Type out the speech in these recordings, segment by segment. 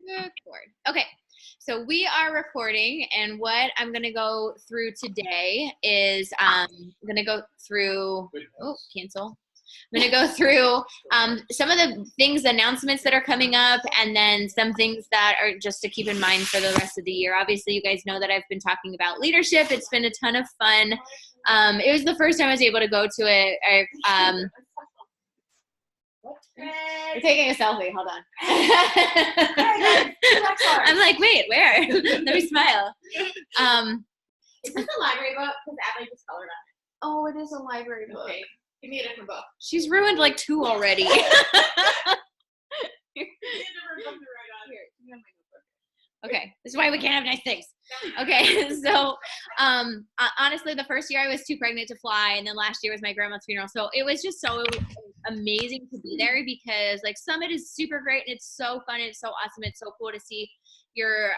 Record. Okay, so we are recording, and what I'm going to go through today is I'm going to go through, cancel. I'm going to go through some of the things, announcements that are coming up, and then some things that are just to keep in mind for the rest of the year. Obviously, you guys know that I've been talking about leadership. It's been a ton of fun. It was the first time I was able to go to it. We're taking a selfie. Hold on. I'm like, wait, where? Let me smile. Is this a library book? Because Adley just colored on it. Oh, it is a library book. Okay. Give me a different book. She's ruined like 2 already. Okay, this is why we can't have nice things. Okay, so honestly, the first year I was too pregnant to fly, and then last year was my grandma's funeral. So it was just so amazing to be there because like Summit is super great and it's so fun and it's so awesome. It's so cool to see your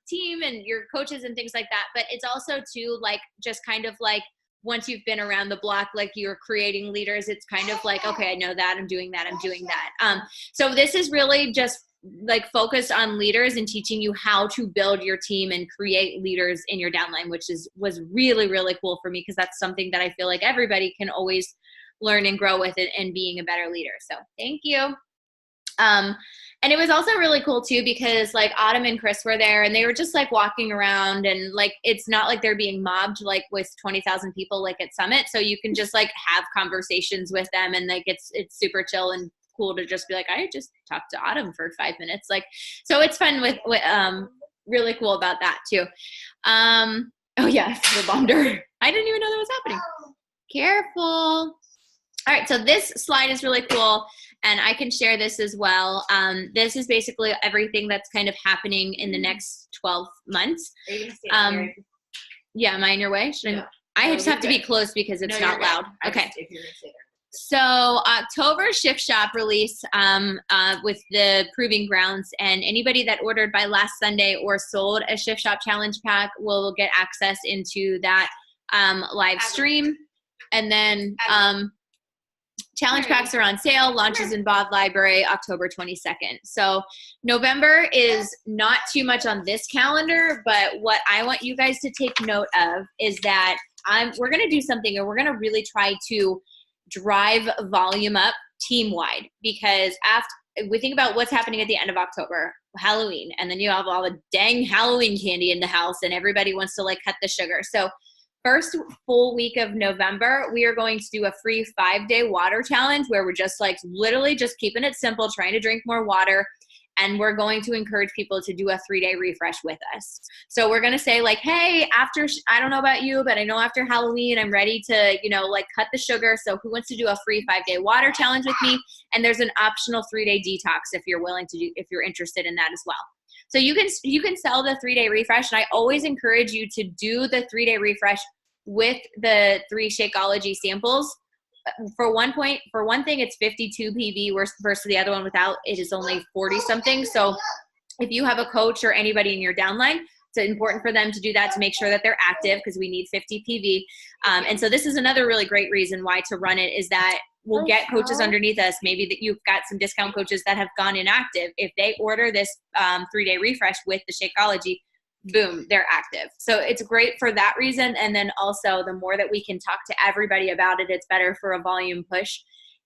team and your coaches and things like that. But it's also too like just kind of like once you've been around the block, like you're creating leaders, it's kind of like, okay, I know that, I'm doing that, I'm doing that. So this is really just like focused on leaders and teaching you how to build your team and create leaders in your downline, which was really, really cool for me because that's something that I feel like everybody can always learn and grow with it and being a better leader. So thank you. And it was also really cool too because like Autumn and Chris were there and they were just like walking around and like it's not like they're being mobbed like with 20,000 people like at Summit. So you can just like have conversations with them and like it's super chill and cool to just be like, I just talked to Autumn for 5 minutes. Like, so it's fun with really cool about that too. Oh yeah, the bomb door. I didn't even know that was happening. Careful. All right, so this slide is really cool, and I can share this as well. This is basically everything that's kind of happening in the next 12 months. Are you going to stand here? Yeah, am I in your way? No. I just have to be close because it's not loud. Okay. If you're going to stay there. So October Shift Shop release with the Proving Grounds, and anybody that ordered by last Sunday or sold a Shift Shop Challenge Pack will get access into that live stream. And then Challenge Packs are on sale, launches in Bod Library October 22nd. So November is not too much on this calendar, but what I want you guys to take note of is that we're going to do something, and we're going to really try to drive volume up team-wide, because after we think about what's happening at the end of October, Halloween, and then you have all the dang Halloween candy in the house and everybody wants to like cut the sugar. So first full week of November, we are going to do a free 5-day water challenge where we're just like literally just keeping it simple, trying to drink more water. And we're going to encourage people to do a 3-day refresh with us. So we're going to say like, hey, after, I don't know about you, but I know after Halloween, I'm ready to, like cut the sugar. So who wants to do a free 5-day water challenge with me? And there's an optional 3-day detox if you're willing to do, if you're interested in that as well. So you can sell the 3-day refresh. And I always encourage you to do the 3-day refresh with the 3 Shakeology samples. For one thing, it's 52 PV versus the other one without. It is only 40 something. So if you have a coach or anybody in your downline, it's important for them to do that to make sure that they're active because we need 50 PV. And so this is another really great reason why to run it is that we'll get coaches underneath us. Maybe that you've got some discount coaches that have gone inactive. If they order this 3-day refresh with the Shakeology, boom, they're active. So it's great for that reason. And then also the more that we can talk to everybody about it, it's better for a volume push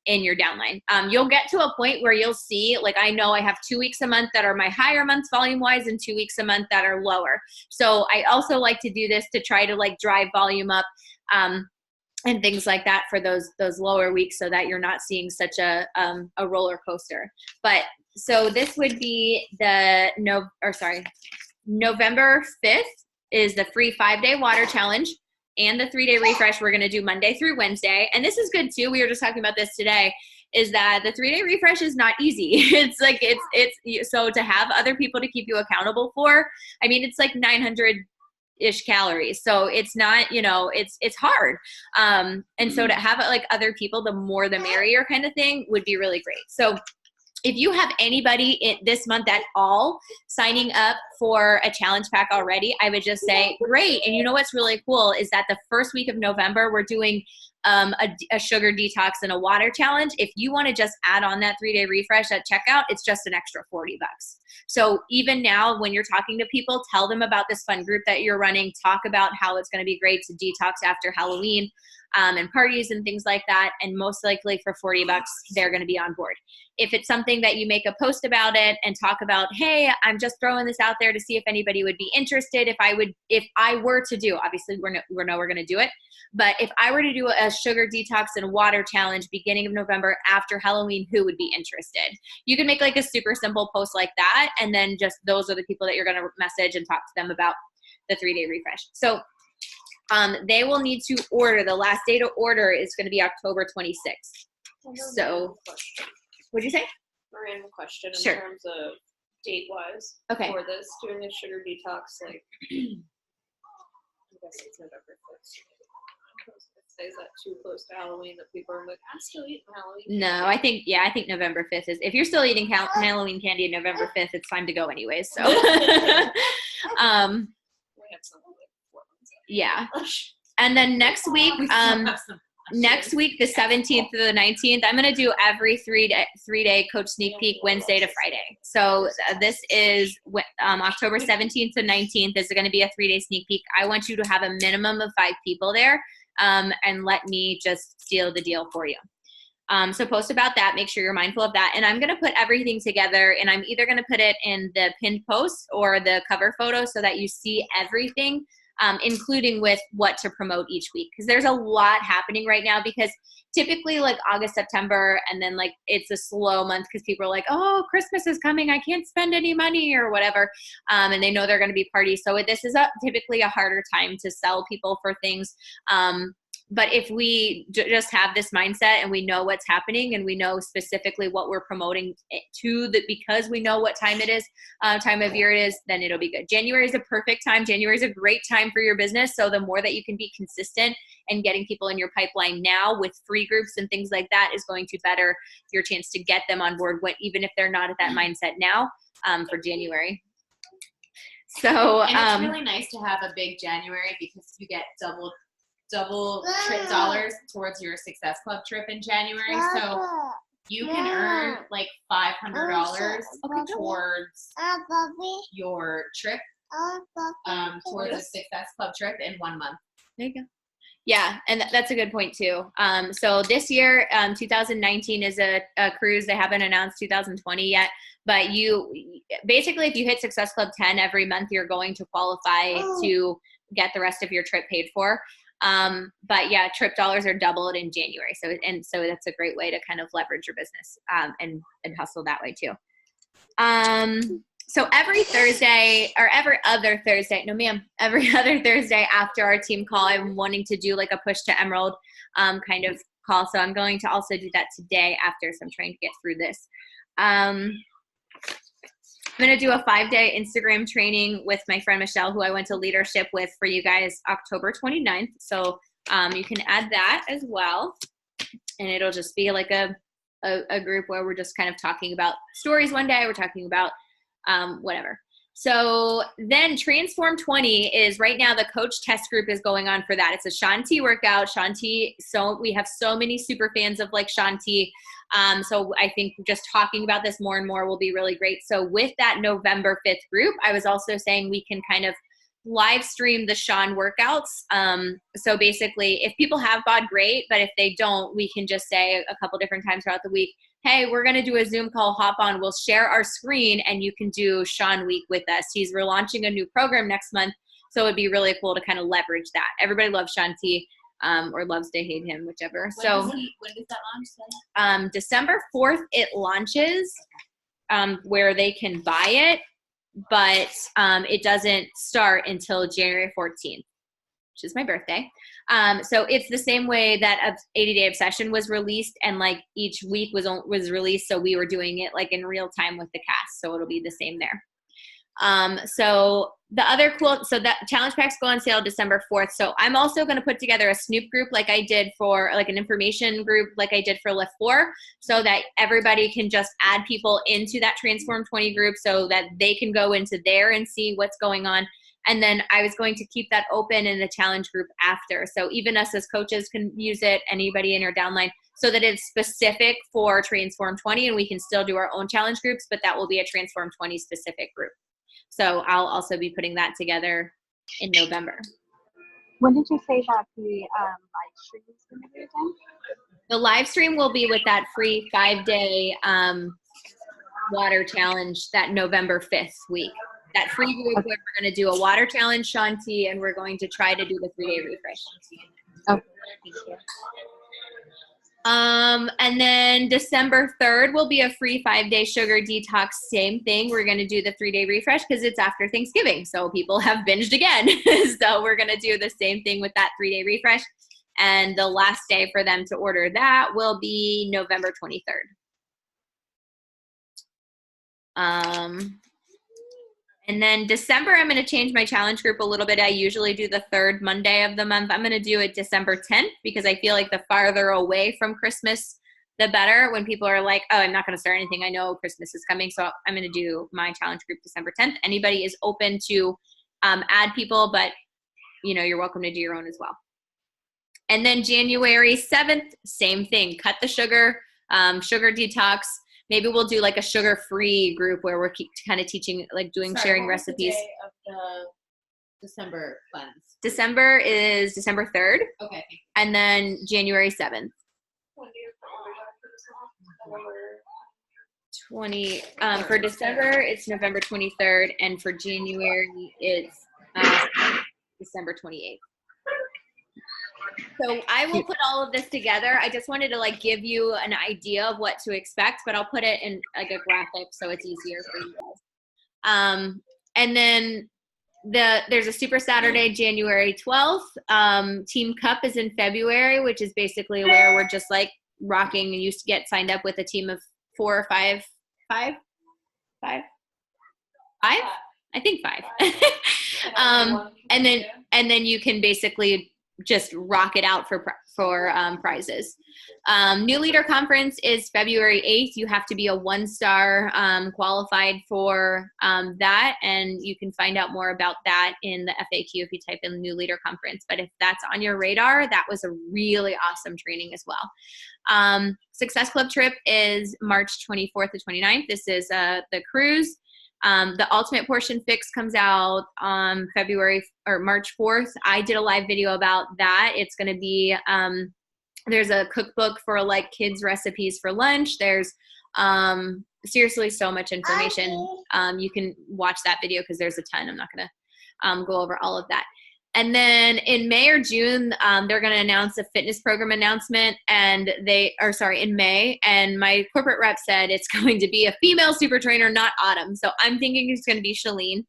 in your downline. You'll get to a point where you'll see, like I know I have 2 weeks a month that are my higher months volume wise and 2 weeks a month that are lower. So I also like to do this to try to like drive volume up and things like that for those lower weeks so that you're not seeing such a roller coaster. But so this would be November 5th is the free 5-day water challenge and the 3-day refresh we're going to do Monday through Wednesday. And this is good too. We were just talking about this today, is that the 3-day refresh is not easy. It's like, it's so to have other people to keep you accountable for, I mean, it's like 900-ish calories. So it's not, it's hard. And so to have it like other people, the more the merrier kind of thing would be really great. So if you have anybody this month at all signing up for a challenge pack already, I would just say, great. And you know what's really cool is that the first week of November, we're doing a sugar detox and a water challenge. If you want to just add on that 3-day refresh at checkout, it's just an extra $40. So even now, when you're talking to people, tell them about this fun group that you're running. Talk about how it's going to be great to detox after Halloween and parties and things like that. And most likely for $40, they're going to be on board. If it's something that you make a post about it and talk about, hey, I'm just throwing this out there to see if anybody would be interested. If I were to do, obviously we're going to do it. But if I were to do a sugar detox and water challenge beginning of November after Halloween, who would be interested? You can make like a super simple post like that. And then just those are the people that you're going to message and talk to them about the 3-day refresh. So they will need to order. The last day to order is going to be October 26th. So what'd you say? A random question in Sure. terms of date-wise. Okay. For this, doing a sugar detox, like, I guess it's November 1st. Is that too close to Halloween that people are like, I'm still eating Halloween? No, I think November 5th is, if you're still eating Halloween candy on November 5th, it's time to go anyways. So, We had some like 4 months ago. yeah. And then next week, next week, the 17th to the 19th, I'm going to do every 3-day coach sneak peek Wednesday to Friday. So this is October 17th to 19th is going to be a 3-day sneak peek. I want you to have a minimum of 5 people there. And let me just seal the deal for you. So post about that. Make sure you're mindful of that. And I'm going to put everything together, and I'm either going to put it in the pinned post or the cover photo so that you see everything, including with what to promote each week. Because there's a lot happening right now, because typically like August, September, and then like it's a slow month because people are like, oh, Christmas is coming, I can't spend any money or whatever. And they know they're going to be parties. So this is typically a harder time to sell people for things. But if we just have this mindset and we know what's happening and we know specifically what we're promoting because we know what time it is, time of year it is, then it'll be good. January is a perfect time. January is a great time for your business. So the more that you can be consistent and getting people in your pipeline now with free groups and things like that is going to better your chance to get them on board, even if they're not at that mindset now, for January. So and it's really nice to have a big January because you get double trip dollars towards your Success Club trip in January. So you can earn like $500 towards your trip, towards a Success Club trip in 1 month. There you go. Yeah, and that's a good point too. So this year, 2019 is a cruise. They haven't announced 2020 yet, but basically if you hit Success Club 10 every month, you're going to qualify to get the rest of your trip paid for. But yeah, trip dollars are doubled in January. So that's a great way to kind of leverage your business, and hustle that way too. So every Thursday or every other Thursday after our team call, I'm wanting to do like a push to Emerald, kind of call. So I'm going to also do that today after. So I'm trying to get through this. I'm going to do a 5-day Instagram training with my friend Michelle, who I went to leadership with for you guys October 29th. So you can add that as well. And it'll just be like a group where we're just kind of talking about stories one day. We're talking about whatever. So then Transform 20 is right now, the coach test group is going on for that. It's a Shanti workout. So we have so many super fans of like Shanti. So I think just talking about this more and more will be really great. So with that November 5th group, I was also saying we can kind of live stream the Sean workouts. So basically if people have bought, great. But if they don't, we can just say a couple different times throughout the week, hey, we're going to do a Zoom call, hop on, we'll share our screen and you can do Sean Week with us. We're launching a new program next month. So it'd be really cool to kind of leverage that. Everybody loves Shanti, or loves to hate him, whichever. When does that launch? December 4th, it launches, where they can buy it, but it doesn't start until January 14th, which is my birthday. So it's the same way that 80-Day Obsession was released, and like each week was released. So we were doing it like in real time with the cast. So it'll be the same there. So that challenge packs go on sale December 4th. So I'm also going to put together a Snoop group like I did for like an information group like I did for Lift 4, so that everybody can just add people into that Transform 20 group so that they can go into there and see what's going on. And then I was going to keep that open in the challenge group after. So even us as coaches can use it, anybody in your downline, so that it's specific for Transform 20, and we can still do our own challenge groups, but that will be a Transform 20 specific group. So I'll also be putting that together in November. When did you say that the live stream is going to be again? The live stream will be with that free 5-day water challenge that November 5th week. That free group where we're going to do a water challenge, Shanti, and we're going to try to do the 3-day refresh. Okay, thank you. And then December 3rd will be a free 5-day sugar detox. Same thing. We're going to do the 3-day refresh because it's after Thanksgiving. So people have binged again. So we're going to do the same thing with that 3-day refresh. And the last day for them to order that will be November 23rd. And then December, I'm going to change my challenge group a little bit. I usually do the 3rd Monday of the month. I'm going to do it December 10th because I feel like the farther away from Christmas, the better. When people are like, oh, I'm not going to start anything. I know Christmas is coming. So I'm going to do my challenge group December 10th. Anybody is open to add people, but you're welcome to do your own as well. And then January 7th, same thing. Cut the sugar, sugar detox. Maybe we'll do like a sugar-free group where we're kind of teaching, like sharing recipes. The day of the December cleanse? December is December 3rd. Okay. And then January 7th. 20. For December, it's November 23rd, and for January, it's December 28th. So I will put all of this together. I just wanted to give you an idea of what to expect, but I'll put it in a graphic so it's easier for you guys. And then there's a Super Saturday, January 12th. Team Cup is in February, which is basically where we're just rocking. And you get signed up with a team of 4 or 5. I think 5. And then you can basically just rock it out for prizes. New Leader Conference is February 8th. You have to be a 1-star qualified for that, and you can find out more about that in the FAQ if you type in New Leader Conference. But if that's on your radar, that was a really awesome training as well. Success Club trip is March 24th to 29th. This is the cruise. The Ultimate Portion Fix comes out on March 4th. I did a live video about that. It's going to be, there's a cookbook for kids recipes for lunch. There's seriously so much information. You can watch that video because there's a ton. I'm not going to go over all of that. And then in May or June, they're going to announce a fitness program announcement, in May. And my corporate rep said it's going to be a female super trainer, not Autumn. So I'm thinking it's going to be Shalene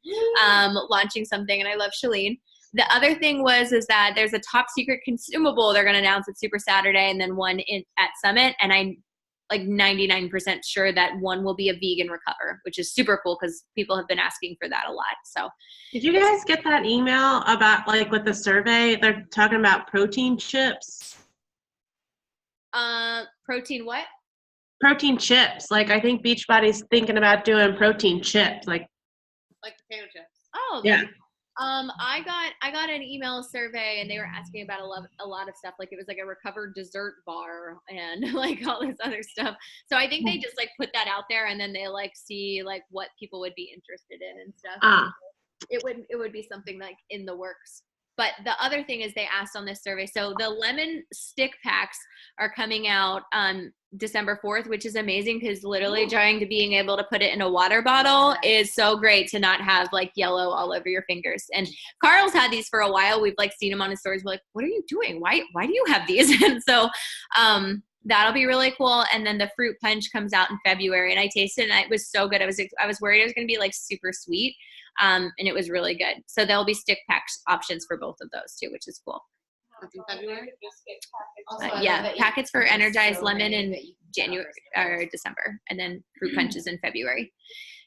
launching something, and I love Shalene. The other thing is that there's a top secret consumable they're going to announce at Super Saturday, and then one at Summit. And I'm 99% sure that one will be a vegan recover, which is super cool because people have been asking for that a lot. So did you guys get that email about with the survey? They're talking about protein chips. Protein what? Protein chips. I think Beachbody's thinking about doing protein chips. Like potato chips. Oh, yeah. I got an email survey, and they were asking about a lot of stuff. It was a recovered dessert bar and all this other stuff. So I think they just put that out there, and then they see what people would be interested in and stuff. It would be something in the works. But the other thing is they asked on this survey. So the lemon stick packs are coming out December 4th, which is amazing because literally trying to being able to put it in a water bottle is so great to not have yellow all over your fingers. And Carl's had these for a while. We've seen him on his stories. We're like, what are you doing? Why do you have these? And so that'll be really cool. And then the fruit punch comes out in February, and I tasted it, and it was so good. I was worried it was going to be super sweet. And it was really good. So there'll be stick packs options for both of those too, which is cool. That's in February? Packets for Energized Lemon in January or December, and then fruit punches in February.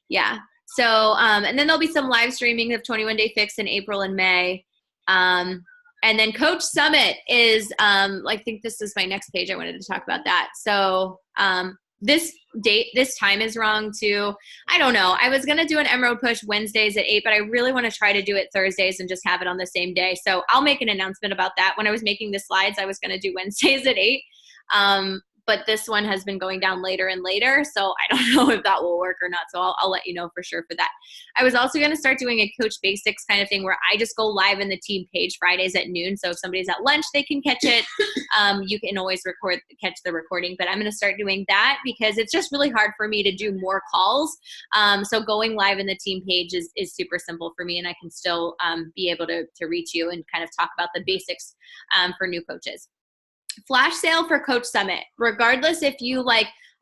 Yeah. So, and then there'll be some live streaming of 21 Day Fix in April and May. And then Coach Summit is, I think this is my next page. I wanted to talk about that. So, this time is wrong too. I don't know. I was going to do an Emerald Push Wednesdays at 8, but I really want to try to do it Thursdays and just have it on the same day. So I'll make an announcement about that. When I was making the slides, I was going to do Wednesdays at 8. But this one has been going down later and later, so I don't know if that will work or not. So I'll let you know for sure for that. I was also going to start doing a Coach Basics kind of thing where I just go live in the team page Fridays at noon. So if somebody's at lunch, they can catch it. You can always catch the recording. But I'm going to start doing that because it's just really hard for me to do more calls. So going live in the team page is super simple for me, and I can still be able to reach you and kind of talk about the basics for new coaches. Flash sale for Coach Summit. Regardless if you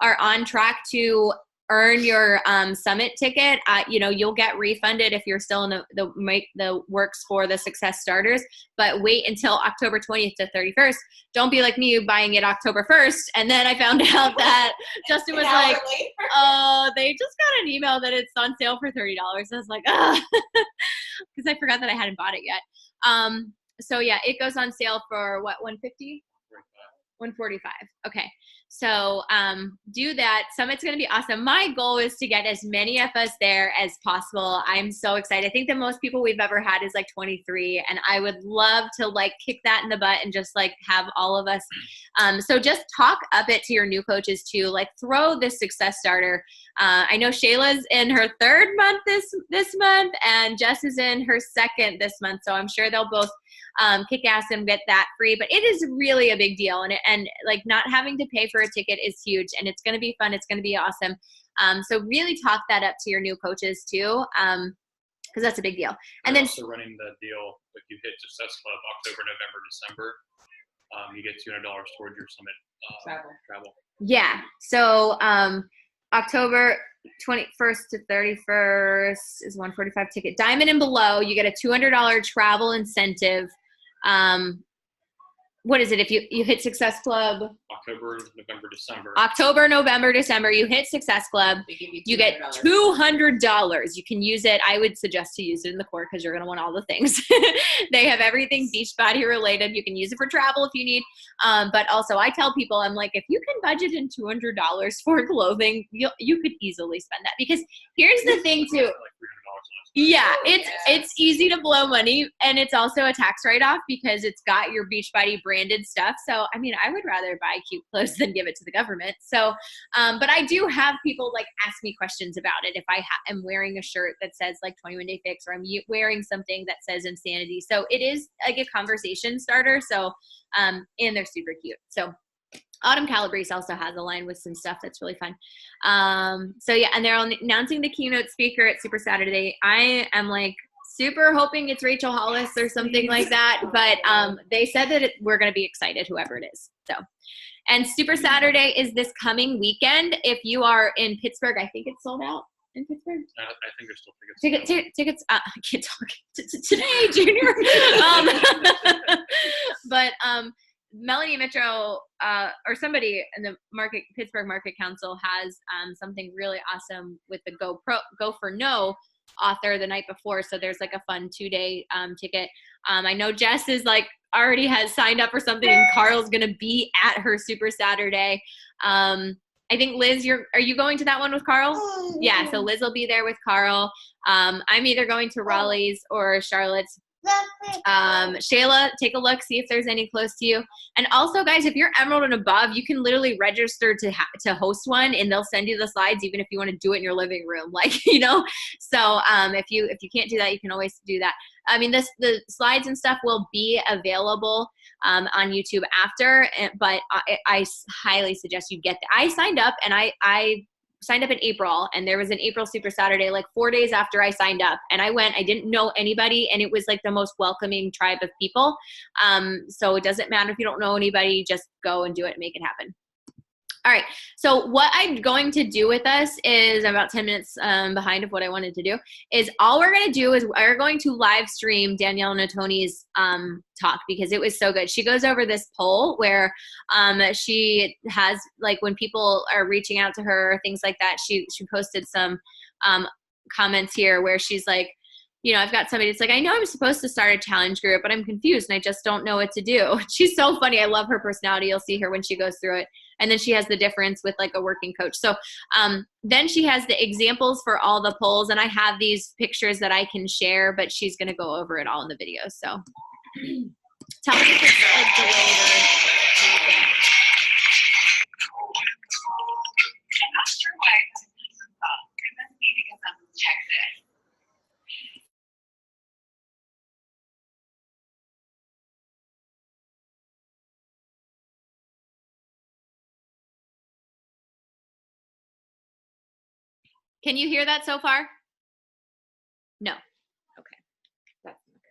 are on track to earn your summit ticket, you'll get refunded if you're still in the works for the Success Starters. But wait until October 20th to 31st. Don't be like me buying it October 1st. And then I found out that Justin was like, oh, they just got an email that it's on sale for $30. I was like, ah, because I forgot that I hadn't bought it yet. So yeah, it goes on sale for what, $150? $145. Okay. So do that. Summit's going to be awesome. My goal is to get as many of us there as possible. I'm so excited. I think the most people we've ever had is 23. And I would love to kick that in the butt and just have all of us. So just talk up it to your new coaches too. Throw this Success Starter. I know Shayla's in her 3rd month this month, and Jess is in her 2nd this month. So I'm sure they'll both kick ass and get that free. But it is really a big deal. And not having to pay for a ticket is huge, and it's going to be fun. It's going to be awesome. So really talk that up to your new coaches too, because that's a big deal. And then also running the deal, if you hit Success Club October, November, December, you get $200 towards your summit travel. Yeah. So October 21st to 31st is $145 ticket. Diamond and below, you get a $200 travel incentive. What is it if you hit Success Club? October, November, December. You hit Success Club. You get $200. You can use it. I would suggest to use it in the core because you're going to want all the things. They have everything Beachbody related. You can use it for travel if you need. But also I tell people, I'm like, if you can budget in $200 for clothing, you could easily spend that. Because here's the thing too. Yeah, it's easy to blow money, and it's also a tax write-off because it's got your Beachbody branded stuff. So, I mean, I would rather buy cute clothes than give it to the government. So, but I do have people ask me questions about it if I am wearing a shirt that says 21 Day Fix, or I'm wearing something that says Insanity. So it is a conversation starter. So, and they're super cute. So. Autumn Calabrese also has a line with some stuff that's really fun. So yeah, and they're announcing the keynote speaker at Super Saturday. I am super hoping it's Rachel Hollis or something like that, but they said that we're going to be excited, whoever it is. So, and Super Saturday is this coming weekend. If you are in Pittsburgh, I think it's sold out in Pittsburgh. I think there's still tickets. Tickets. I can't talk today, Junior. But Melanie Mitro or somebody in the Pittsburgh Market Council has something really awesome with the Go for No author the night before. So there's a fun 2-day ticket. I know Jess is already has signed up for something, and Carl's going to be at her Super Saturday. I think Liz, are you going to that one with Carl? Yeah. So Liz will be there with Carl. I'm either going to Raleigh's or Charlotte's. Shayla, take a look, see if there's any close to you. And also, guys, if you're Emerald and above, you can literally register to host one, and they'll send you the slides even if you want to do it in your living room, So if you can't do that, you can always do that. I mean, the slides and stuff will be available on YouTube after, but I highly suggest you get that. I signed up, and I signed up in April, and there was an April Super Saturday 4 days after I signed up, and I went. I didn't know anybody, and it was the most welcoming tribe of people. So it doesn't matter if you don't know anybody, just go and do it and make it happen. All right, so what I'm going to do with us is, I'm about 10 minutes behind of what I wanted to do, is all we're going to do is we're going to live stream Danielle Natoni's talk because it was so good. She goes over this poll where she has, when people are reaching out to her, things like that, she posted some comments here where she's I've got somebody that's I know I'm supposed to start a challenge group, but I'm confused and I just don't know what to do. She's so funny. I love her personality. You'll see her when she goes through it. And then she has the difference with like a working coach. So then she has the examples for all the polls, and I have these pictures that I can share, but she's going to go over it all in the video. So tell me if it's like delayed or. I'm not sure why it must be because I'm from Texas. Can you hear that so far? No. Okay. That's not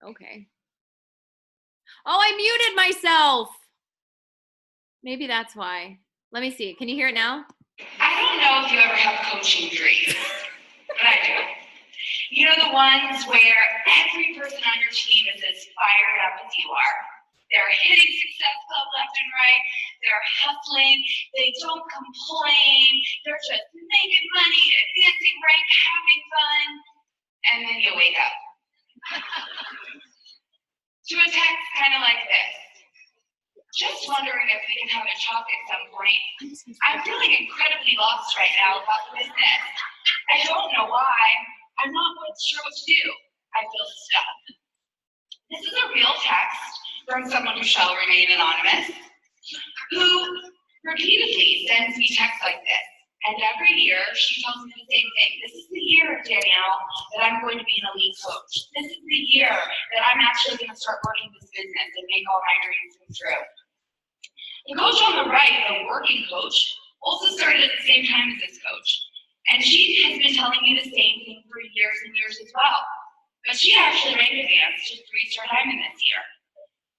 good. Okay. Oh, I muted myself. Maybe that's why. Let me see. Can you hear it now? I don't know if you ever have coaching dreams, but I do. You know, the ones where every person on your team is as fired up as you are. They're hitting Success Club left and right. They're hustling. They don't complain. They're just making money, advancing rank, having fun. And then you wake up to a text kind of like this. Just wondering if we can have a talk at some point. I'm feeling incredibly lost right now about the business. I don't know why. I'm not quite sure what to do. I feel stuck. This is a real text from someone who shall remain anonymous, who repeatedly sends me texts like this. And every year she tells me the same thing. This is the year, Danielle, that I'm going to be an elite coach. This is the year that I'm actually going to start working this business and make all my dreams come true. The coach on the right, the working coach, also started at the same time as this coach. And she has been telling me the same thing for years and years as well. But she actually rank advanced to 3-star diamond this year.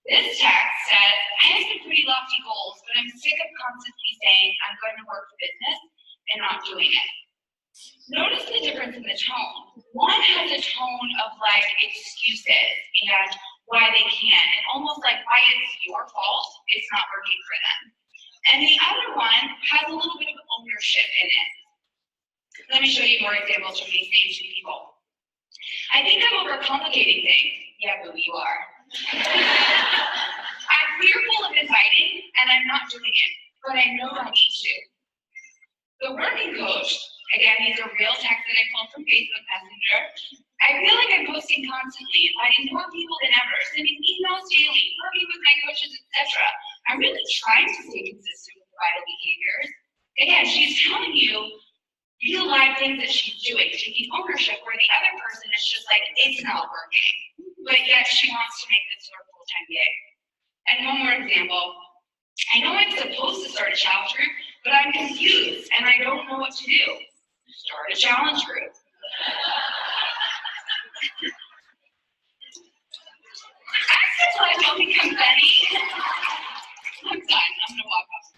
This text says, I have some pretty lofty goals, but I'm sick of constantly saying I'm going to work the business and not doing it. Notice the difference in the tone. One has a tone of like excuses and why they can't, and almost like why it's your fault it's not working for them. And the other one has a little bit of ownership in it. Let me show you more examples from these same two people. I think I'm overcomplicating things. Yeah, boo, you are. I'm fearful of inviting, and I'm not doing it, but I know I need to. The working coach, again, these are real texts that I pulled from Facebook Messenger. I feel like I'm posting constantly, inviting more people than ever, sending emails daily, working with my coaches, etc. I'm really trying to stay consistent with vital behaviors. Again, she's telling you real life things that she's doing, taking ownership, where the other person is just like, it's not working. But yet she wants to make this her full-time gig. And one more example. I know I'm supposed to start a challenge group, but I'm confused and I don't know what to do. Start a challenge group. I don't think I'm funny. I'm done. I'm gonna walk off.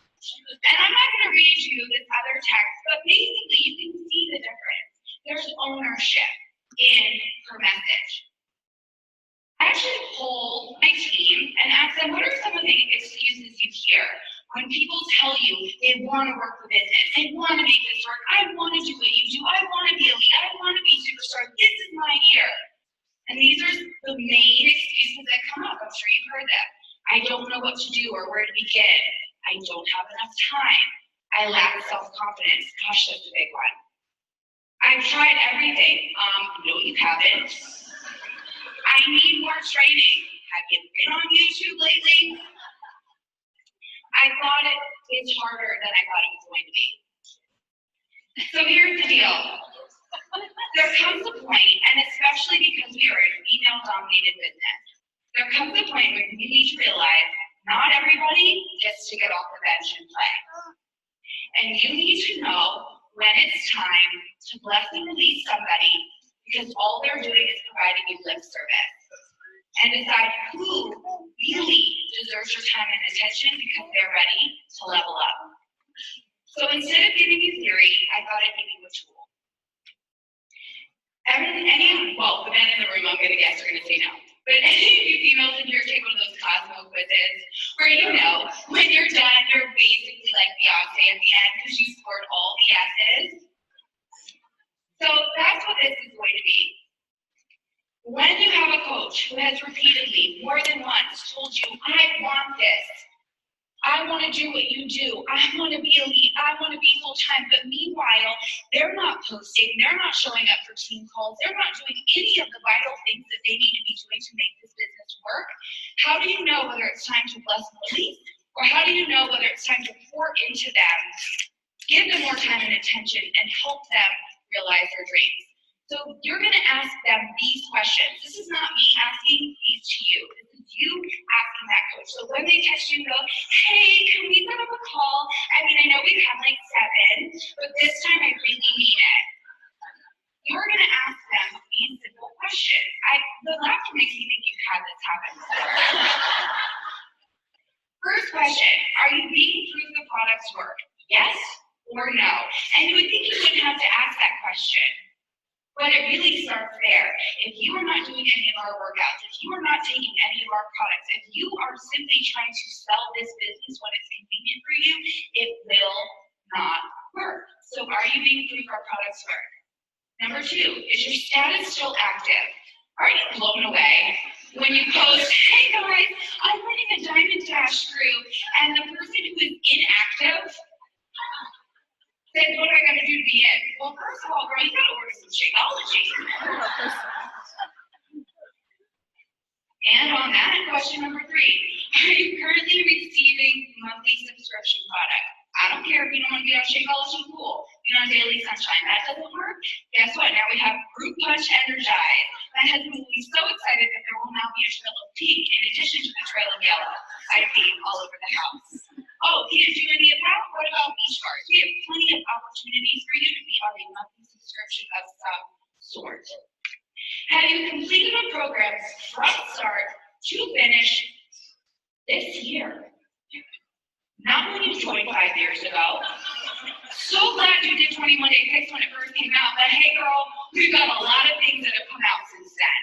And I'm not gonna read you this other text, but basically you can see the difference. There's ownership in her message. I actually polled my team and asked them, what are some of the excuses you hear when people tell you they want to work the business, they want to make this work, I want to do what you do, I want to be elite, I want to be superstar, this is my year. And these are the main excuses that come up. I'm sure you've heard them. I don't know what to do or where to begin. I don't have enough time. I lack self-confidence. Gosh, that's a big one. I've tried everything. No, you haven't. I need more training. Have you been on YouTube lately? I thought it's harder than I thought it was going to be. So here's the deal. There comes a point, and especially because we are an female-dominated business, there comes a point where you need to realize not everybody gets to get off the bench and play. And you need to know when it's time to bless and release somebody because all they're doing is providing you lip service. And decide who really deserves your time and attention because they're ready to level up. So instead of giving you theory, I thought I'd give you a tool. The men in the room, I'm gonna guess, are gonna say no. But any of you females in here take one of those Cosmo quizzes where when you're done, you're basically like Beyonce at the end because you scored all the S's. So that's what this is going to be. When you have a coach who has repeatedly, more than once, told you, I want this, I want to do what you do, I want to be elite, I want to be full-time, but meanwhile, they're not posting, they're not showing up for team calls, they're not doing any of the vital things that they need to be doing to make this business work, how do you know whether it's time to bless and release, or how do you know whether it's time to pour into them, give them more time and attention, and help them realize their dreams? So you're going to ask them these questions. This is not me asking these to you. This is you asking that coach. So when they text you and go, hey, can we set up a call? I mean, I know we've had like 7, but this time I really mean it. You're going to ask them these simple questions. The laughter makes me think you've had this happen before. First question, are you being proof the product's work? Yes or no? And you would think you wouldn't have to ask that question. But it really starts there. If you are not doing any of our workouts, if you are not taking any of our products, if you are simply trying to sell this business when it's convenient for you, it will not work. So are you being proof our products work? Number 2, is your status still active? Are you blown away when you post, hey guys, I'm running a Diamond Dash group, and the person who is inactive said, what do I got to do to be in? Well, first of all, girl, you got to order some Shakeology. And on that, question number 3, are you currently receiving monthly subscription product? I don't care if you don't want to get on Shakeology, cool. Get on Daily Sunshine. That doesn't work? Guess what? Now we have Fruit Punch Energize. My husband will be so excited that there will now be a trail of pink in addition to the trail of yellow. I see all over the house. Oh, can't do any of that? What about beach bars? We have plenty of opportunities for you to be on a monthly subscription of some sort. Have you completed a program from start to finish this year? Not when you joined 5 years ago. So glad you did 21 Day Fix when it first came out, but hey girl, we've got a lot of things that have come out since then.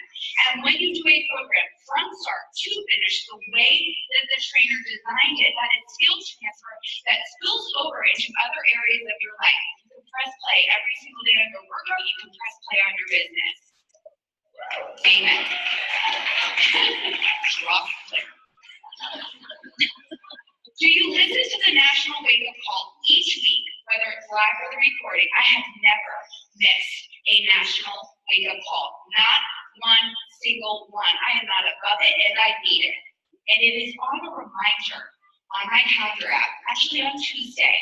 And when you do a program from start to finish the way that the trainer designed it, that it's skill transfer that spills over into other areas of your life. You can press play every single day on your workout, you can press play on your business. Amen. Drop there. Do you listen to the National Wake Up Call each week, whether it's live or the recording? I have never missed a National Wake Up Call. Not one single one. I am not above it, and I need it. And it is on a reminder on my calendar app, actually on Tuesday,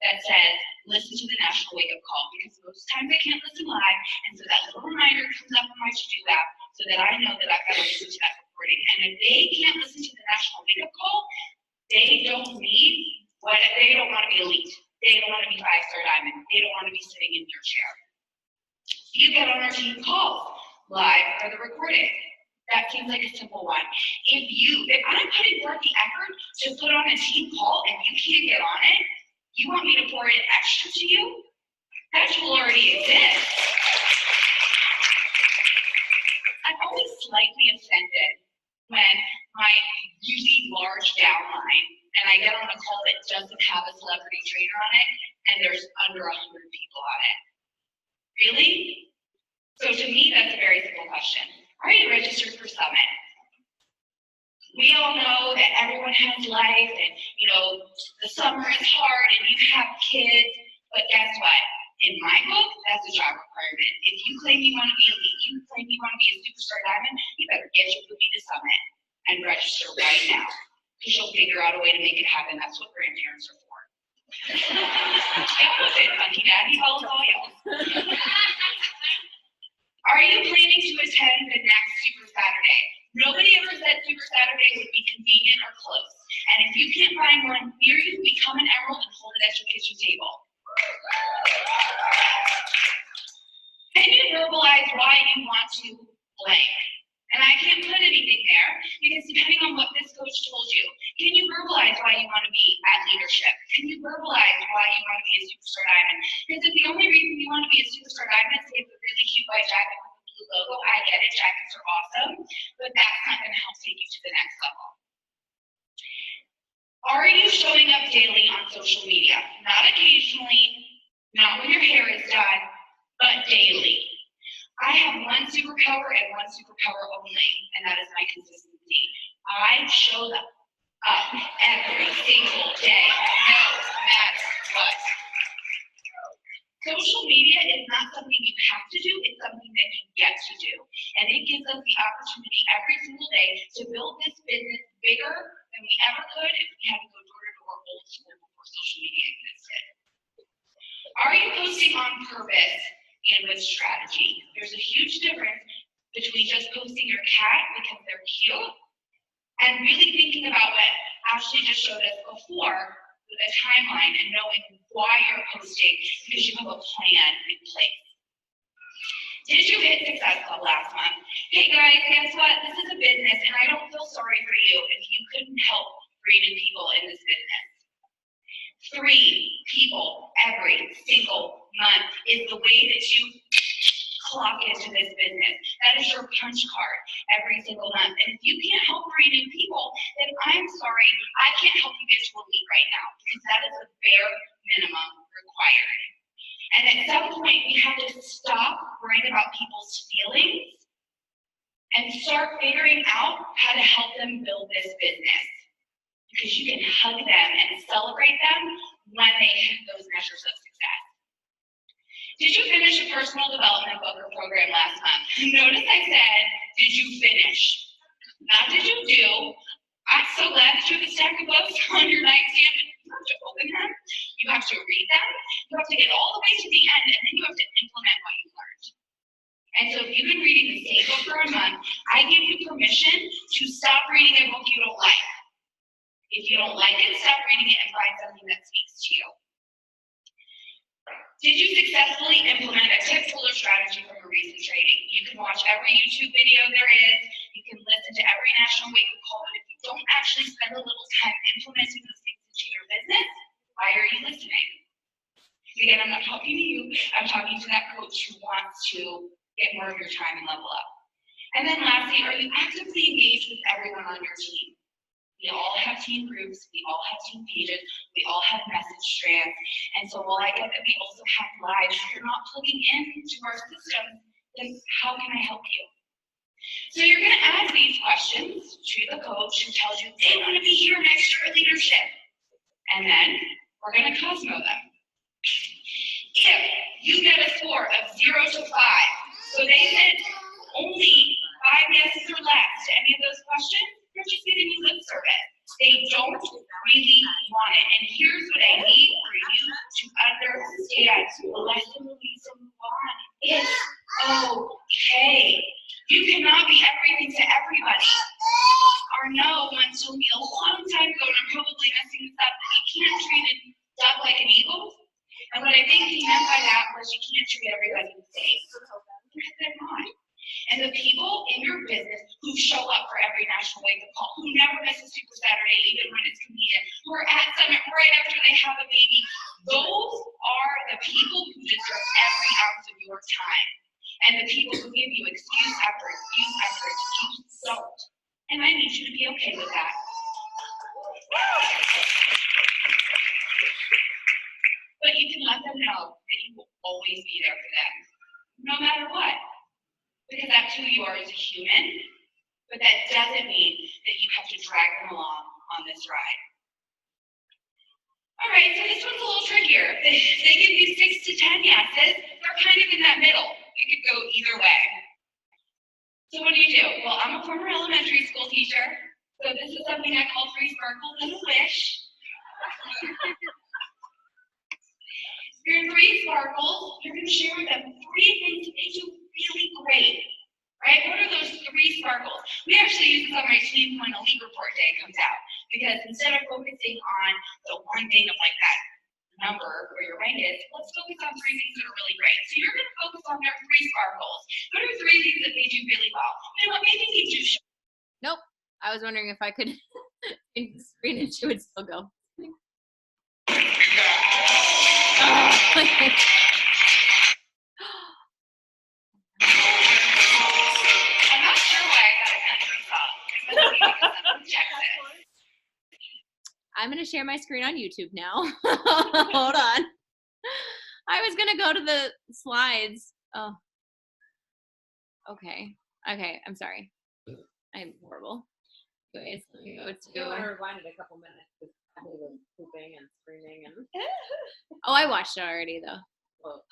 that says, listen to the National Wake Up Call, because most times I can't listen live, and so that little reminder comes up on my to-do app so that I know that I've got to listen to that recording. And if they can't listen to the National Wake Up Call, they don't want to be elite. They don't want to be 5-star diamond. They don't want to be sitting in your chair. You get on our team calls, live or the recording. That seems like a simple one. If I'm putting forth the effort to put on a team call and you can't get on it, you want me to pour in extra to you? That tool already exists. I'm always slightly offended when my usually large downline and I get on a call that doesn't have a celebrity trainer on it and there's under 100 people on it. Really? So to me, that's a very simple question. Are you registered for Summit? We all know that everyone has life and, the summer is hard and you have kids, but guess what? In my book, that's a job requirement. If you claim you want to be elite, you claim you want to be a superstar diamond, you better get your booty to Summit and register right now. Because you'll figure out a way to make it happen. That's what grandparents are for. That was it, Funky Daddy. All y'all. Are you planning to attend the next Super Saturday? Nobody ever said Super Saturday would be convenient or close. And if you can't find one near you, become an emerald and hold it at your kitchen table. Can you verbalize why you want to blank? And I can't put anything there because depending on what this coach told you, can you verbalize why you want to be at leadership? Can you verbalize why you want to be a superstar diamond? Because if the only reason you want to be a superstar diamond is to get the really cute white jacket with the blue logo, I get it, jackets are awesome, but that's not going to help take you to the next level. Are you showing up daily on social media? Not occasionally, not when your hair is done, but daily. I have one superpower and one superpower Social media is not something you have to do, it's something that you get to do. And it gives us the opportunity every single day to build this business bigger than we ever could if we had to go door to door old school before social media existed. Are you posting on purpose and with strategy? There's a huge difference between just posting your cat because they're cute and really thinking about what Ashley just showed us before with a timeline and knowing why you're posting because you have a plan in place. Did you hit Success Club last month? Hey guys, guess what? This is a business and I don't feel sorry for you if you couldn't help 3 new people in this business. 3 people every single month is the way that you clock into this business. That is your punch card every single month. And if you can't help 3 new people, then I'm sorry, I can't help you get to a lead right now because that is the bare minimum required. And at some point, we have to stop worrying about people's feelings and start figuring out how to help them build this business. Because you can hug them and celebrate them when they hit those measures of success. Did you finish a personal development book or program last month? Notice I said, did you finish? Not did you do. I'm so glad that you have a stack of books on your nightstand. You have to open them, you have to read them, you have to get all the way to the end, and then you have to implement what you learned. And so if you've been reading the same book for a month, I give you permission to stop reading a book you don't like. If you don't like it, stop reading it and find something that speaks to you. Did you successfully implement a tip, tool, or strategy from a recent training? You can watch every YouTube video there is. You can listen to every national wake-up call. But if you don't actually spend a little time implementing those things into your business, why are you listening? Again, I'm not talking to you. I'm talking to that coach who wants to get more of your time and level up. And then lastly, are you actively engaged with everyone on your team? We all have team groups, we all have team pages, we all have message strands. And so while I get that we also have lives, if you're not plugging into our system, then how can I help you? So you're gonna ask these questions to the coach who tells you they wanna be here next year at leadership. And then we're gonna Cosmo them. If you get a score of 0 to 5, so they said only 5 yeses or less to any of those questions, they're just giving you lip service. They don't really want it. And here's what I need for you to understand. The lesson will be to move on. It's okay. You cannot be everything to everybody. Our no one told me a long time ago, and I'm probably messing this up, that you can't treat a duck like an eagle. And what I think he meant by that was you can't treat everybody the same. Because they're not. And the people in your business who show up for every national wake-up call, who never miss a Super Saturday, even when it's convenient, who are at Summit right after they have a baby, those are the people who deserve every ounce of your time. And the people who give you excuse after excuse after excuse don't. And I need you to be okay with that. But you can let them know that you will always be there for them, no matter what. Because that's who you are as a human, but that doesn't mean that you have to drag them along on this ride. All right, so this one's a little trickier. They give you 6 to 10 yeses. They're kind of in that middle. It could go either way. So what do? Well, I'm a former elementary school teacher, so this is something I call 3 sparkles and a wish. Your 3 sparkles, you're going to share with them 3 things that they do really great, right? What are those 3 sparkles? We actually use this on my team when a lead report day comes out, because instead of focusing on the one thing of like that number where your rank is, let's focus on 3 things that are really great. So you're going to focus on their 3 sparkles. What are 3 things that they do really well? You know what? Maybe they do. Nope. I was wondering if I could in the screen and she would still go. I'm not sure why I got a country song. It must be because I'm from Texas. I'm going to share my screen on YouTube now. Hold on. I was going to go to the slides. Oh. Okay. Okay. I'm sorry. I'm horrible. Anyways, let me go to. You want to rewind it a couple minutes because I was pooping and screaming and. Oh, I watched it already though.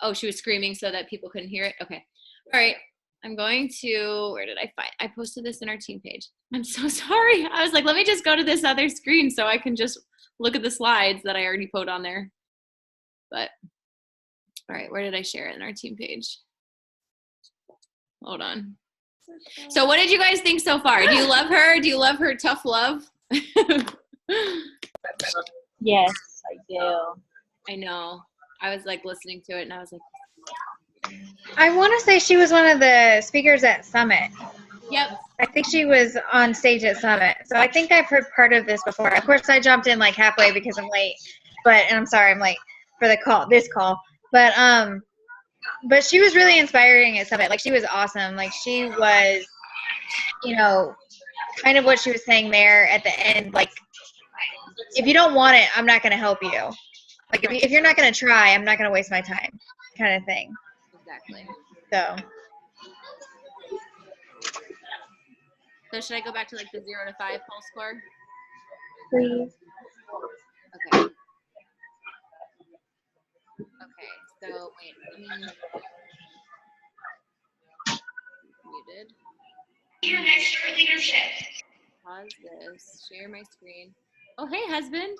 Oh, she was screaming so that people couldn't hear it? Okay. All right. I'm going to, where did I find? I posted this in our team page. I'm so sorry. I was like, let me just go to this other screen so I can just look at the slides that I already put on there. But, all right, where did I share it in our team page? Hold on. So what did you guys think so far? Do you love her? Do you love her tough love? Yes, I do. I know. I was like listening to it and I was like, I want to say she was one of the speakers at Summit. yep. I think she was on stage at Summit. So I think I've heard part of this before. Of course, I jumped in like halfway because I'm late. And I'm sorry, I'm late for this call. But she was really inspiring at Summit. Like, she was awesome. Like, she was, you know, kind of what she was saying there at the end. Like, if you don't want it, I'm not going to help you. Like, if you're not going to try, I'm not going to waste my time, kind of thing. Exactly. So should I go back to like the 0 to 5 pulse score? Please. Okay. Okay. So wait, let me muted. Your next year leadership. Pause this. Share my screen. Oh, hey, husband.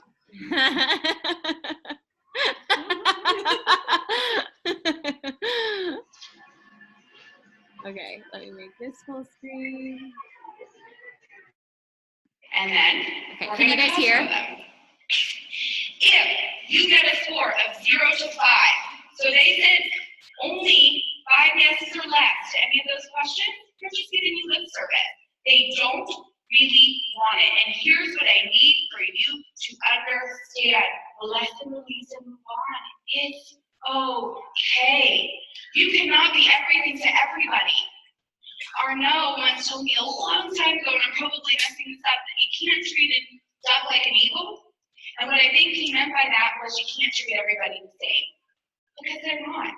Okay, let me make this full screen. And then, Okay, can you guys hear? If you get a score of 0 to 5, so they said only 5 yeses or less to any of those questions, they're just giving you lip service. They don't really want it. And here's what I need for you to understand. The lesson, Louise, and move on. It's okay. You cannot be everything to everybody. Arnaud once told me a long time ago, and I'm probably messing this up, that you can't treat a duck like an eagle. And what I think he meant by that was you can't treat everybody the same. Because they're not.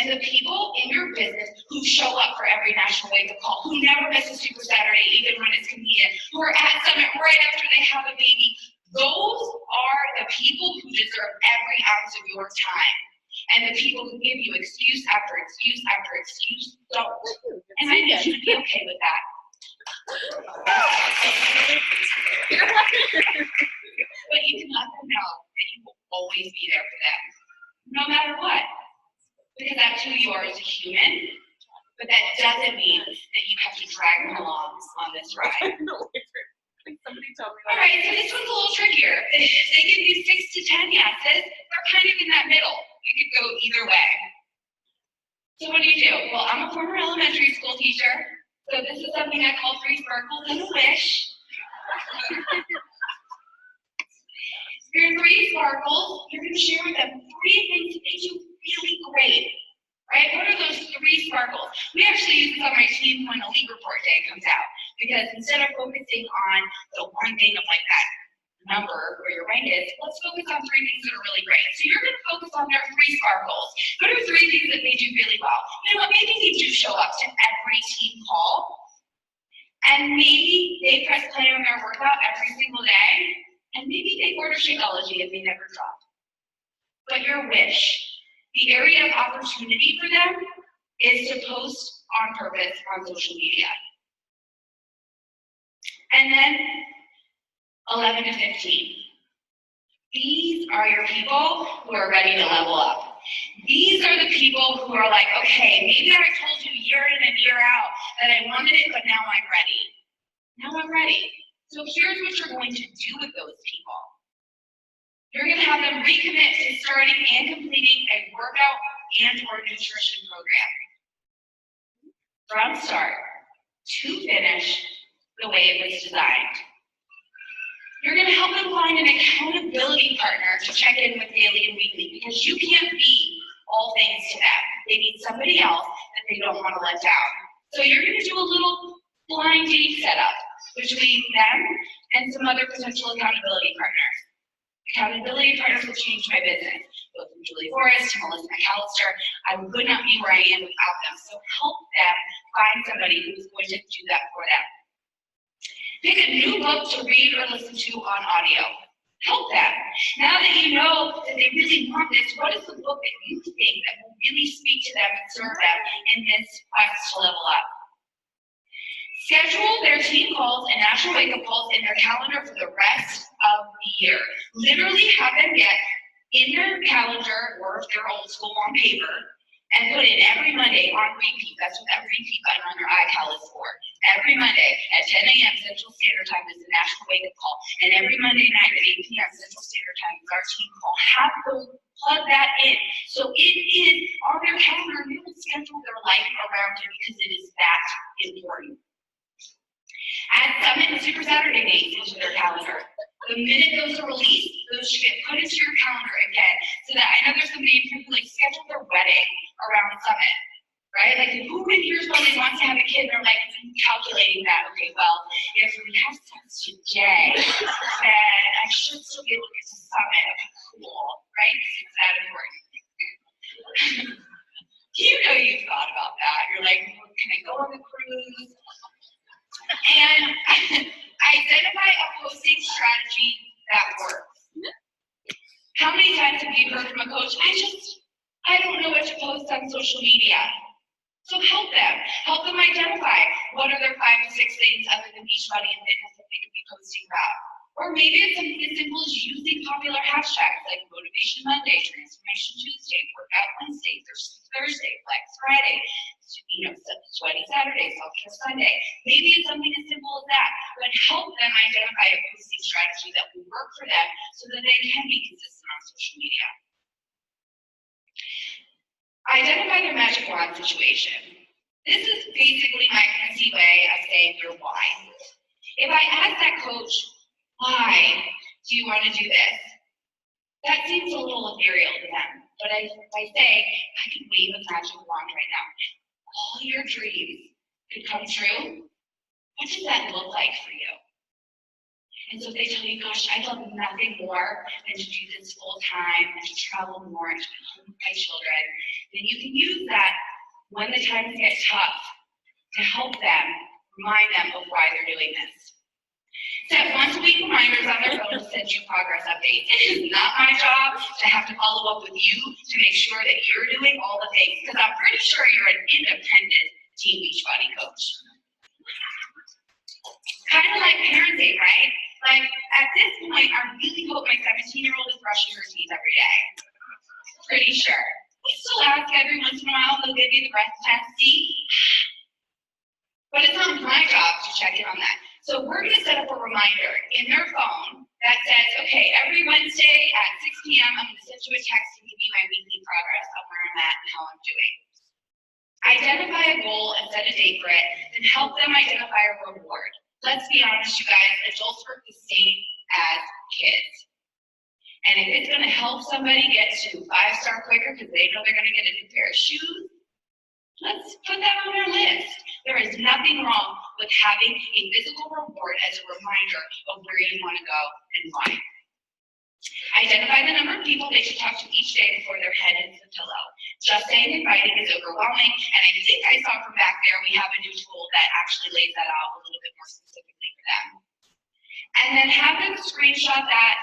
And the people in your business who show up for every national wake-up call, who never miss a Super Saturday even when it's convenient, who are at Summit right after they have a baby, those are the people who deserve every ounce of your time. And the people who give you excuse after excuse after excuse don't. And I need you to be okay with that. But you can let them know that you will always be there for them, no matter what. Because that's who you are as a human. But that doesn't mean that you have to drag them along on this ride. Somebody told me. All right, so this one's a little trickier. If they give you 6 to 10 yeses, they're kind of in that middle. You could go either way. So what do? Well, I'm a former elementary school teacher, so this is something I call 3 sparkles and a wish. Your 3 sparkles, you're going to share with them 3 things that they do really great. Right? What are those 3 sparkles? We actually use this on my team when a league report day comes out. Because instead of focusing on the one thing of like that number where your rank is, let's focus on 3 things that are really great. So you're going to focus on their 3 sparkles. What are 3 things that they do really well? You know what? Maybe they do show up to every team call. And maybe they press play on their workout every single day. And maybe they order Shakeology and they never drop. But your wish, the area of opportunity for them is to post on purpose on social media. And then 11 to 15. These are your people who are ready to level up. These are the people who are like, okay, maybe I told you year in and year out that I wanted it, but now I'm ready. Now I'm ready. So here's what you're going to do with those people. You're going to have them recommit to starting and completing a workout and or nutrition program. From start to finish the way it was designed. You're going to help them find an accountability partner to check in with daily and weekly because you can't be all things to them. They need somebody else that they don't want to let down. So you're going to do a little blind date setup between them and some other potential accountability partners. Accountability partners will change my business. Go from Julie Forrest to Melissa McAllister. I would not be where I am without them. So help them find somebody who's going to do that for them. Pick a new book to read or listen to on audio. Help them. Now that you know that they really want this, what is the book that you think that will really speak to them and serve them in this quest to level up? Schedule their team calls and national wake-up calls in their calendar for the rest of the year. Literally have them get in their calendar, or if they're old school, on paper, and put in every Monday on repeat. That's what that repeat button on your iCal is for. Every Monday at 10 a.m. Central Standard Time is the national wake-up call. And every Monday night at 8 p.m. Central Standard Time is our team call. Have them plug that in. So it is on their calendar, and they will schedule their life around it because it is that important. Add Summit and Super Saturday dates into their calendar. The minute those are released, those should get put into your calendar again. So that I know there's somebody in here who like scheduled their wedding around Summit, right? Like who in here probably wants to have a kid? They're like calculating that. Okay, well, if we have sex today, then I should still be able to get to Summit. Okay, cool, right? It's that important. You know you've thought about that. You're like, well, can I go on the cruise? And identify a posting strategy that works. How many times have you heard from a coach, I don't know what to post on social media? So help them identify what are their 5 to 6 things other than Beachbody and fitness that they could be posting about. Or maybe it's something as simple as using popular hashtags like Motivation Monday, Transformation Tuesday, Workout Wednesday, Thursday, Flex Friday, Sweaty Saturday, Self-Care Sunday. Maybe it's something as simple as that, but help them identify a posting strategy that will work for them so that they can be consistent on social media. Identify their magic wand situation. This is basically my fancy way of saying your why. If I ask that coach, why do you want to do this? That seems a little ethereal to them. But if I say, I can wave a magic wand right now, all your dreams could come true, what does that look like for you? And so if they tell you, gosh, I'd love nothing more than to do this full time and to travel more and to be home with my children, then you can use that when the times get tough to help them, remind them of why they're doing this. Set once-a-week reminders on their phone to send you progress updates. It is not my job to have to follow up with you to make sure that you're doing all the things, because I'm pretty sure you're an independent Team Beachbody coach. Kind of like parenting, right? Like, at this point, I really hope my 17-year-old is brushing her teeth every day. Pretty sure. We still ask every once in a while, they'll give you the breath test, see? But it's not my job to check in on that. So we're going to set up a reminder in their phone that says, okay, every Wednesday at 6 p.m., I'm going to send you a text to give you my weekly progress on where I'm at and how I'm doing. Identify a goal and set a date for it, then help them identify a reward. Let's be honest, you guys, adults work the same as kids. And if it's going to help somebody get to 5-star quicker because they know they're going to get a new pair of shoes, let's put that on our list. There is nothing wrong with having a physical reward as a reminder of where you want to go and why. Identify the number of people they should talk to each day before their head hits the pillow. Just saying inviting is overwhelming, and I think I saw from back there we have a new tool that actually lays that out a little bit more specifically for them. And then have them screenshot that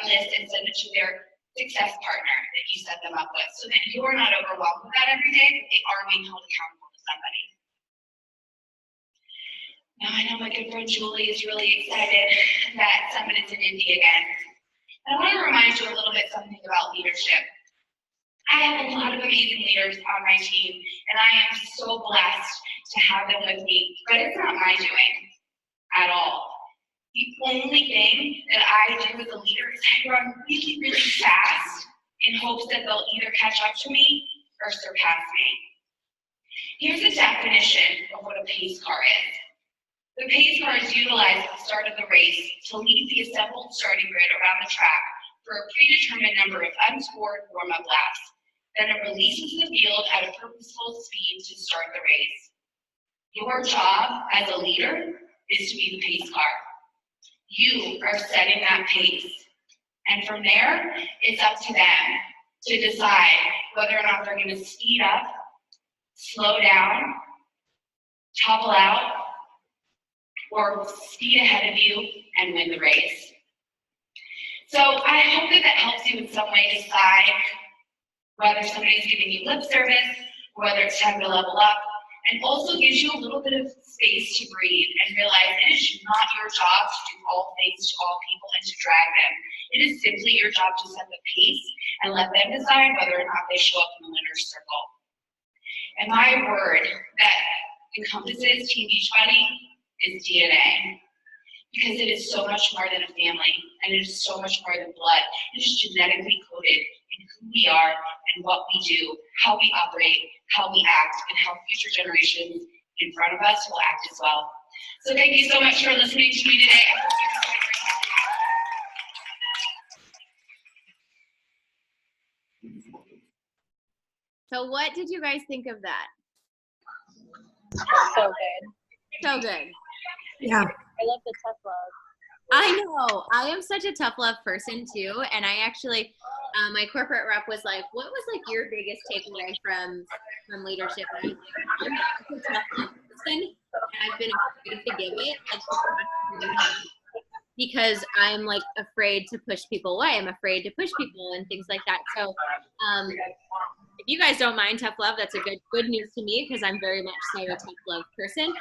list and send it to their success partner that you set them up with, so that you're not overwhelmed with that every day, but they are being held accountable to somebody. Now I know my good friend Julie is really excited that Summit is in Indy again. And I want to remind you a little bit something about leadership. I have a lot of amazing leaders on my team, and I am so blessed to have them with me, but it's not my doing at all. The only thing that I do as a leader is I run really, really fast in hopes that they'll either catch up to me or surpass me. Here's a definition of what a pace car is. The pace car is utilized at the start of the race to lead the assembled starting grid around the track for a predetermined number of unscored warm-up laps. Then it releases the field at a purposeful speed to start the race. Your job as a leader is to be the pace car. You are setting that pace. And from there, it's up to them to decide whether or not they're going to speed up, slow down, topple out, or speed ahead of you and win the race. So I hope that that helps you in some way decide whether somebody's giving you lip service, whether it's time to level up, and also gives you a little bit of space to breathe and realize it is not your job to do all things to all people and to drag them. It is simply your job to set the pace and let them decide whether or not they show up in the winner's circle. And my word that encompasses Team Beachbody is DNA. Because it is so much more than a family, and it is so much more than blood. It is genetically coded in who we are and what we do, how we operate, how we act, and how future generations in front of us will act as well. So thank you so much for listening to me today. I hope you enjoyed your time. So what did you guys think of that? So good. So good. Yeah. I love the tough love. I know. I am such a tough love person too. And I actually, my corporate rep was like, what was like your biggest takeaway from leadership? And I was like, I'm a tough love person. And I've been afraid to give it. Because I'm like afraid to push people away. I'm afraid to push people and things like that. So if you guys don't mind tough love, that's a good news to me because I'm very much so a tough love person.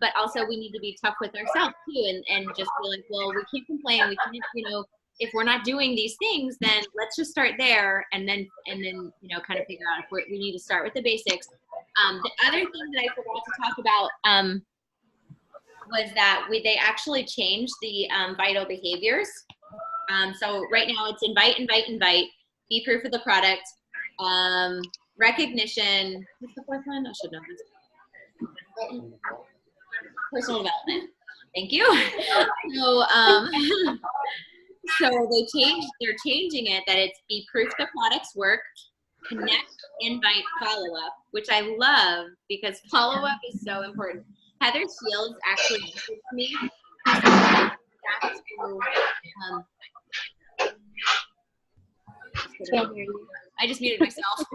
But also we need to be tough with ourselves too and just be like, well, we can't complain. We can't, if we're not doing these things, then let's just start there and then kind of figure out if we need to start with the basics. The other thing that I forgot to talk about was that they actually changed the vital behaviors. So right now it's invite, be proof of the product, recognition. What's the fourth one? I should know this. Personal development. Thank you. So, they're changing it that it's be proof the products work, connect, invite, follow up, which I love because follow up is so important. Heather Shields actually messaged me. Can't hear you. I just muted myself.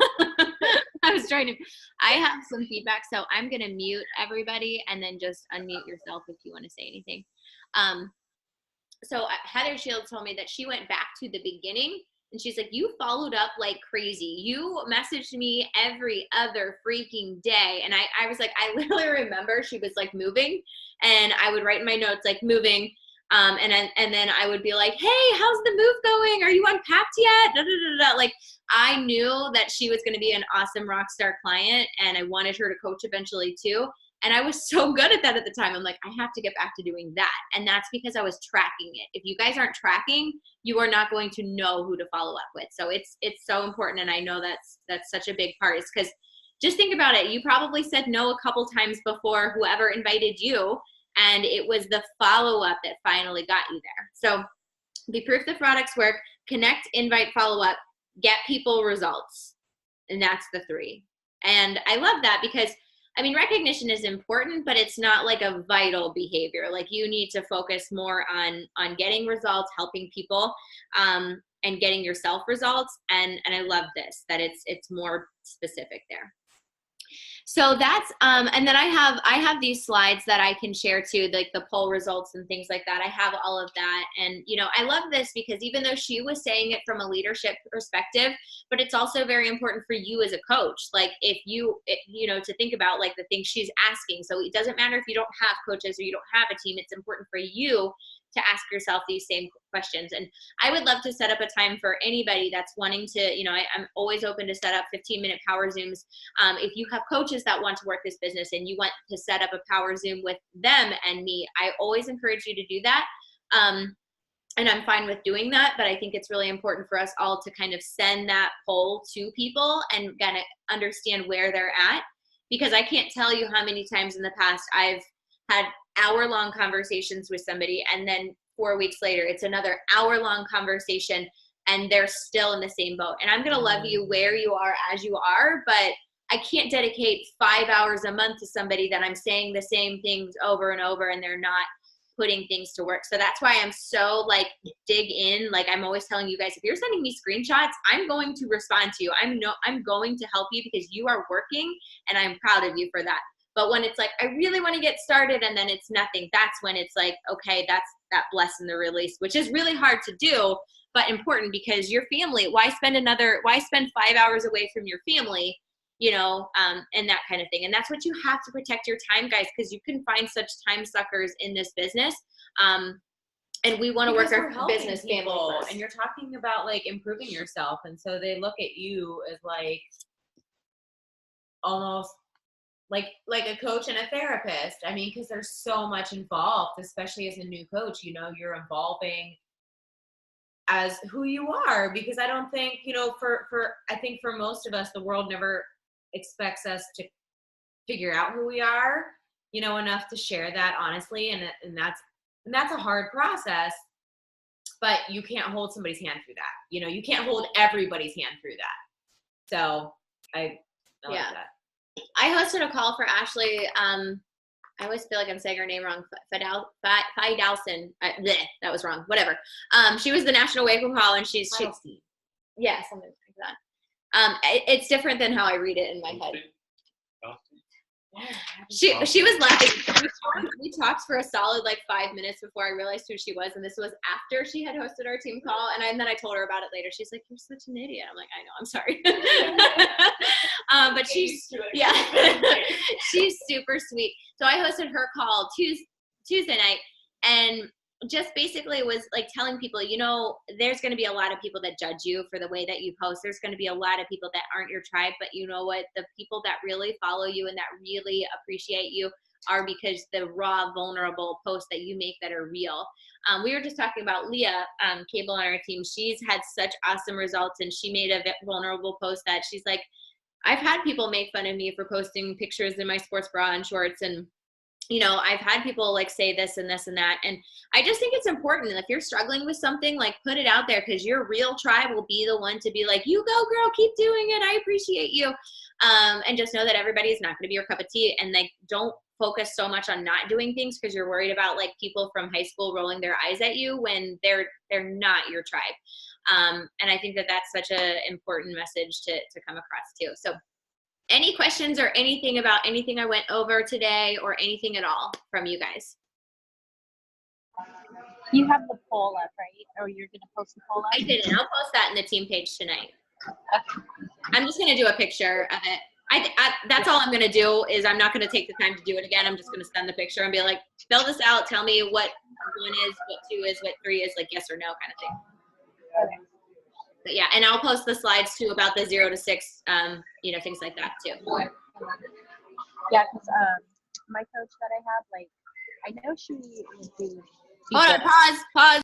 I have some feedback, so I'm going to mute everybody and then just unmute yourself if you want to say anything. So Heather Shields told me that she went back to the beginning and she's like, you followed up like crazy. You messaged me every other freaking day. And I was like, I literally remember she was like moving and I would write in my notes like moving. And then I would be like, hey, how's the move going? Are you unpacked yet? Da, da, da, da. Like I knew that she was going to be an awesome rock star client and I wanted her to coach eventually too. And I was so good at that at the time. I'm like, I have to get back to doing that. And that's because I was tracking it. If you guys aren't tracking, you are not going to know who to follow up with. So it's so important. And I know that's such a big part. It's because just think about it. You probably said no a couple times before whoever invited you. And it was the follow-up that finally got you there. So be proof the products work, connect, invite, follow up, get people results. And that's the 3. And I love that because, I mean, recognition is important, but it's not like a vital behavior. Like you need to focus more on getting results, helping people, and getting yourself results. And I love this, that it's more specific there. So that's, and then I have these slides that I can share too, like the poll results and things like that. I have all of that. And, I love this because even though she was saying it from a leadership perspective, but it's also very important for you as a coach. Like if to think about like the things she's asking. So it doesn't matter if you don't have coaches or you don't have a team, it's important for you to ask yourself these same questions. And I would love to set up a time for anybody that's wanting to, I'm always open to set up 15-minute power Zooms. If you have coaches that want to work this business and you want to set up a power Zoom with them and me, I always encourage you to do that. And I'm fine with doing that, but I think it's really important for us all to kind of send that poll to people and kind of understand where they're at, because I can't tell you how many times in the past I've had hour-long conversations with somebody and then 4 weeks later it's another hour-long conversation and they're still in the same boat. And I'm going to love you where you are as you are, but I can't dedicate 5 hours a month to somebody that I'm saying the same things over and over and they're not putting things to work. So that's why I'm so like dig in. Like I'm always telling you guys, if you're sending me screenshots, I'm going to respond to you. I'm going to help you because you are working and I'm proud of you for that. But when it's like, I really want to get started and then it's nothing, that's when it's like, okay, that's that bless and the release, which is really hard to do, but important because your family, why spend 5 hours away from your family, you know, and that kind of thing. And that's what you have to protect your time, guys, because you can find such time suckers in this business. And we want to work our business family first. And you're talking about like improving yourself. And so they look at you as like almost like a coach and a therapist. I mean, because there's so much involved, especially as a new coach, you know, you're evolving as who you are, because I don't think, you know, I think for most of us, the world never expects us to figure out who we are, you know, enough to share that honestly. And that's a hard process, but you can't hold somebody's hand through that. You know, you can't hold everybody's hand through that. So I like that. I hosted a call for Ashley. I always feel like I'm saying her name wrong. Fidalson. That was wrong. Whatever. She was the national wake-up call, and she's something like that. It's different than how I read it in my head. She was laughing. We talked for a solid like 5 minutes before I realized who she was, and this was after she had hosted our team call. And then I told her about it later. She's like, "You're such an idiot." I'm like, "I know. I'm sorry." But she's she's super sweet. So I hosted her call Tuesday night, and just basically was like telling people, you know, there's going to be a lot of people that judge you for the way that you post. There's going to be a lot of people that aren't your tribe, but you know what? The people that really follow you and that really appreciate you are because the raw, vulnerable posts that you make that are real. We were just talking about Leah Cable on our team. She's had such awesome results, and she made a vulnerable post that she's like, I've had people make fun of me for posting pictures in my sports bra and shorts, and you know, I've had people like say this and this and that. And I just think it's important. And if you're struggling with something, like put it out there, because your real tribe will be the one to be like, you go girl, keep doing it. I appreciate you. And just know that everybody's not going to be your cup of tea, and like, don't focus so much on not doing things because you're worried about like people from high school rolling their eyes at you when they're not your tribe. And I think that that's such an important message to come across too. So any questions or anything about anything I went over today or anything at all from you guys? You have the poll up, right? Or you're going to post the poll up? I didn't. I'll post that in the team page tonight. Okay. I'm just going to do a picture of it. That's all I'm going to do is I'm not going to take the time to do it again. I'm just going to send the picture and be like, fill this out. Tell me what 1 is, what 2 is, what 3 is, like yes or no kind of thing. Okay. But yeah, and I'll post the slides too about the 0 to 6, you know, things like that too. Yeah, because my coach that I have, like, I know she would do. Hold on, pause.